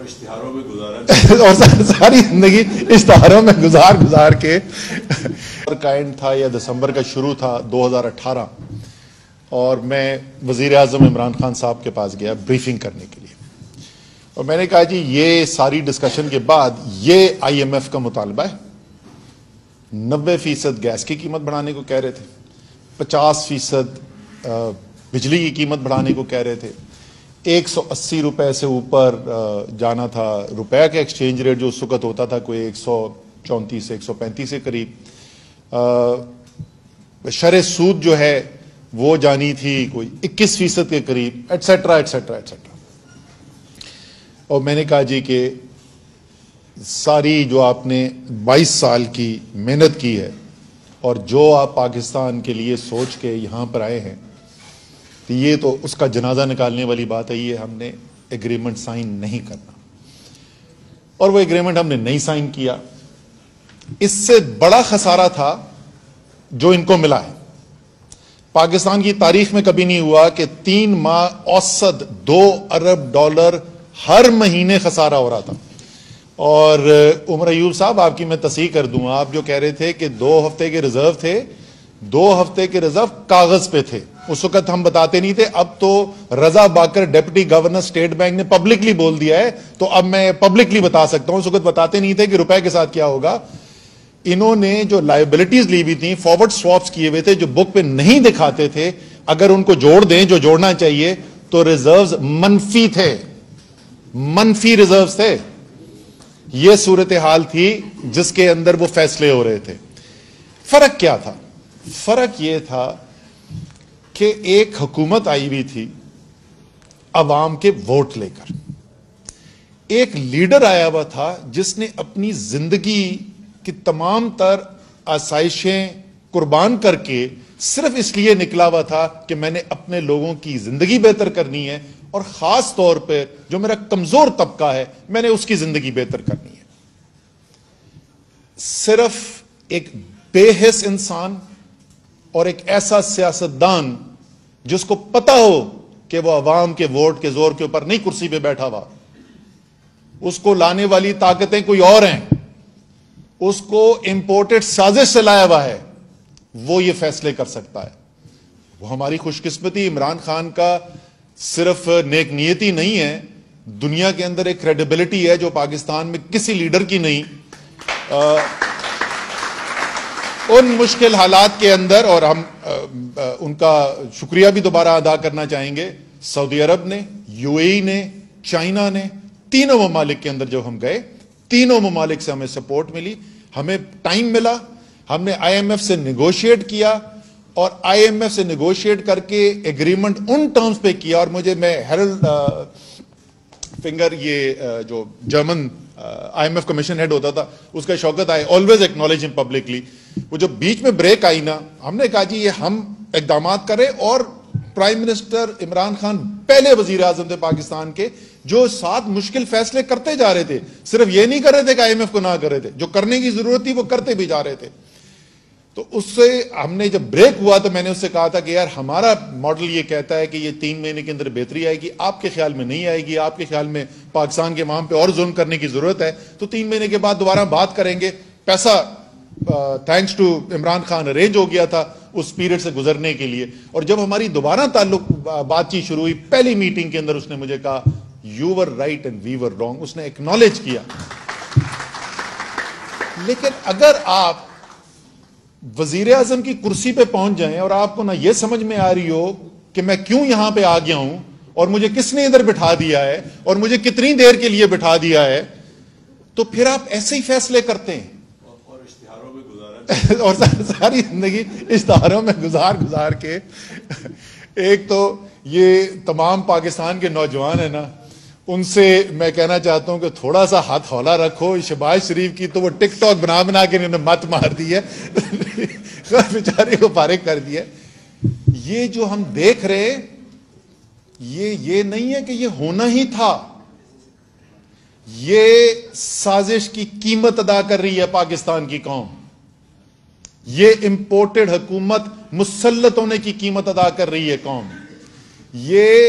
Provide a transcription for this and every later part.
اور اشتہاروں میں گزارا اور ساری زندگی اشتہاروں میں گزار کے کا اینڈ تھا یا دسمبر کا شروع تھا 2018 اور میں وزیر اعظم عمران خان صاحب کے پاس گیا بریفنگ کرنے کے لیے اور میں نے کہا جی یہ ساری ڈسکشن کے بعد یہ آئی ایم ایف کا مطالبہ ہے 90% گیس کی قیمت بڑھانے کو کہہ رہے تھے 50% بجلی کی قیمت بڑھانے کو کہہ رہے تھے 180 روپے سے اوپر جانا تھا روپے کا ایکسچینج ریٹ جو اس وقت ہوتا تھا کوئی 134 سے 135 کے قریب شرح سود جو ہے وہ جانی تھی کوئی 21% کے قریب ایٹسیٹرا ایٹسیٹرا ایٹسیٹرا اور میں نے کہا جی کہ ساری جو آپ نے 22 سال کی محنت کی ہے اور جو آپ پاکستان کے لیے سوچ کے یہاں پر آئے ہیں تو یہ تو اس کا جنازہ نکالنے والی بات ہے یہ ہم نے ایگریمنٹ سائن نہیں کرنا اور وہ ایگریمنٹ ہم نے نہیں سائن کیا اس سے بڑا خسارہ تھا جو ان کو ملا ہے پاکستان کی تاریخ میں کبھی نہیں ہوا کہ 3 ماہ اوسط $2 ارب ہر مہینے خسارہ ہو رہا تھا اور عمر ایوب صاحب آپ کی میں تصحیح کر دوں آپ جو کہہ رہے تھے کہ 2 ہفتے کے ریزرو تھے 2 ہفتے کے ریزرو کاغذ پہ تھے اس وقت ہم بتاتے نہیں تھے اب تو Raza Baqir deputy governor State Bank نے پبلکلی بول دیا ہے تو اب میں پبلکلی بتا سکتا ہوں اس وقت بتاتے نہیں تھے کہ روپے کے ساتھ کیا ہوگا انہوں نے جو لائبلٹیز لی ہوئی تھیں فارورڈ سواپس کیے ہوئے تھے جو بک پہ نہیں دکھاتے تھے اگر ان کو جوڑ دیں جو جوڑنا چاہیے تو ریزروز منفی تھے منفی ریزروز تھے یہ صورتحال تھی جس کے اندر وہ فیصلے ہو رہے تھے فرق کیا تھا فرق یہ تھا کہ ایک حکومت آئی ہوئی تھی عوام کے ووٹ لے کر ایک لیڈر آیا ہوا تھا جس نے اپنی زندگی کی تمام تر آسائشیں قربان کر کے صرف اس لیے نکلا ہوا تھا کہ میں نے اپنے لوگوں کی زندگی بہتر کرنی ہے اور خاص طور پہ جو میرا کمزور طبقہ ہے میں نے اس کی زندگی بہتر کرنی ہے صرف ایک بے حس انسان اور ایک ایسا سیاستدان جس کو پتا ہو کہ وہ عوام کے ووٹ کے زور کے اوپر نہیں کرسی پہ بیٹھا ہوا اس کو لانے والی طاقتیں کوئی اور ہیں اس کو امپورٹڈ سازش سے لایا ہوا ہے وہ یہ فیصلے کر سکتا ہے وہ ہماری خوش قسمتی عمران خان کا صرف نیک نیتی نہیں ہے دنیا کے اندر ایک کریڈیبلٹی ہے جو پاکستان میں کسی لیڈر کی نہیں ان مشکل حالات کے اندر اور ہم ان کا شکریہ بھی دوبارہ ادا کرنا چاہیں گے سعودی عرب نے یو اے ای نے چائنا نے تینوں ممالک کے اندر جب ہم گئے تینوں ممالک سے ہمیں سپورٹ ملی ہمیں ٹائم ملا ہم نے آئی ایم ایف سے نیگوشیٹ کیا اور آئی ایم ایف سے نیگوشیٹ کر کے ایگریمنٹ ان ٹرمز پہ کیا اور مجھے میں ہیرلڈ فنگر یہ جو German I M F commission head ہوتا تھا اس کا شوکت آئے آلویز ایکنالج ہم پبلکلی وہ جو بیچ میں بریک آئی نا ہم نے کہا جی یہ ہم اقدامات کریں اور پرائم منسٹر عمران خان پہلے وزیر اعظم تھے پاکستان کے جو ساتھ مشکل فیصلے کرتے جا رہے تھے صرف یہ نہیں کر رہے تھے کہ آئی ایم ایف کو نہ کر رہے تھے جو کرنے کی ضرورت تھی وہ کرتے بھی جا رہے تھے تو اس سے ہم نے جب بریک ہوا تو میں نے اس سے کہا تھا کہ یار ہمارا ماڈل یہ کہتا ہے کہ یہ 3 مہینے کے اندر بہتری آئے گی آپ کے خیال میں نہیں آئے گی آپ کے خیال میں پاکستان کے عوام پہ اور ظلم کرنے کی ضرورت ہے تو 3 مہینے کے بعد دوبارہ بات کریں گے پیسہ thanks to Imran Khan arrange ہو گیا تھا اس پیریڈ سے گزرنے کے لیے اور جب ہماری دوبارہ تعلق بات چیت شروع ہوئی پہلی میٹنگ کے اندر اس نے مجھے کہا you were right and we were wrong اس نے ایکنالج کیا لیکن اگر آپ وزیر اعظم کی کرسی پہ پہنچ جائیں اور آپ کو نہ یہ سمجھ میں آ رہی ہو کہ میں کیوں یہاں پہ آ گیا ہوں اور مجھے کس نے ادھر بٹھا دیا ہے اور مجھے کتنی دیر کے لیے بٹھا دیا ہے تو پھر آپ ایسے ہی فیصلے کرتے ہیں اور اشتہاروں میں گزارا اور ساری زندگی اشتہاروں میں گزار کے ایک تو یہ تمام پاکستان کے نوجوان ہیں نا ان سے میں کہنا چاہتا ہوں کہ تھوڑا سا ہاتھ ہولا رکھو شہباز شریف کی تو وہ ٹک ٹاک بنا کے انہوں نے مت مار دی ہے بیچارے کو فارغ کر دیا یہ جو ہم دیکھ رہے یہ نہیں ہے کہ یہ ہونا ہی تھا یہ سازش کی قیمت ادا کر رہی ہے پاکستان کی قوم یہ امپورٹڈ حکومت مسلط ہونے کی قیمت ادا کر رہی ہے قوم یہ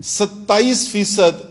27%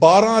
12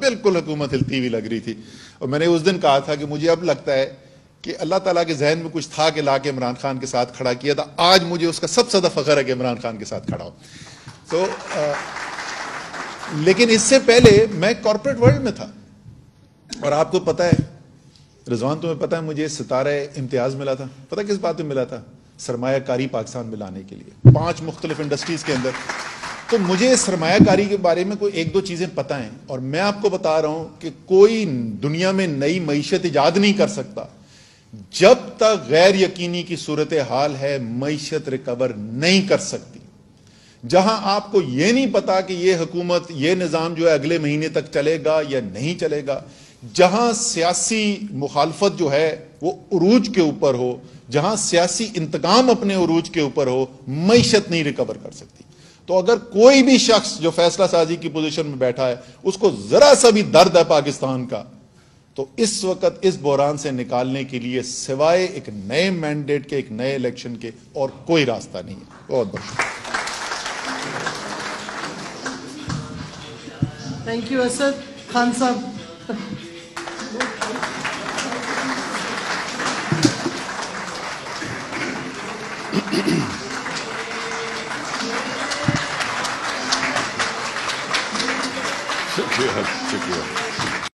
بالکل حکومت ہلتی ہوئی لگ رہی تھی. اور میں نے اس دن کہا تھا کہ مجھے اب لگتا ہے کہ اللہ تعالیٰ کے ذہن میں کچھ تھا کہ لا کے عمران خان کے ساتھ کھڑا کیا تھا. آج مجھے اس کا سب سے زیادہ فخر ہے کہ عمران خان کے ساتھ کھڑا ہو. تو لیکن اس سے پہلے میں کارپوریٹ ورلڈ میں تھا, اور آپ کو پتا ہے رضوان, تمہیں پتا ہے مجھے ستارہ امتیاز ملا تھا. پتا کس بات میں ملا تھا؟ سرمایہ کاری پاکستان میں لانے کے لیے 5 مختلف انڈسٹریز کے اندر. تو مجھے سرمایہ کاری کے بارے میں کوئی 1-2 چیزیں پتہ ہیں, اور میں آپ کو بتا رہا ہوں کہ کوئی دنیا میں نئی معیشت ایجاد نہیں کر سکتا جب تک غیر یقینی کی صورتحال ہے. معیشت ریکور نہیں کر سکتی جہاں آپ کو یہ نہیں پتا کہ یہ حکومت, یہ نظام جو ہے اگلے مہینے تک چلے گا یا نہیں چلے گا, جہاں سیاسی مخالفت جو ہے وہ عروج کے اوپر ہو, جہاں سیاسی انتقام اپنے عروج کے اوپر ہو, معیشت نہیں ریکور کر سکتی. تو اگر کوئی بھی شخص جو فیصلہ سازی کی پوزیشن میں بیٹھا ہے اس کو ذرا سا بھی درد ہے پاکستان کا, تو اس وقت اس بحران سے نکالنے کے لیے سوائے ایک نئے مینڈیٹ کے, ایک نئے الیکشن کے, اور کوئی راستہ نہیں ہے. بہت بہت شکریہ. تھینک یو اسد خان صاحب. شکریہ.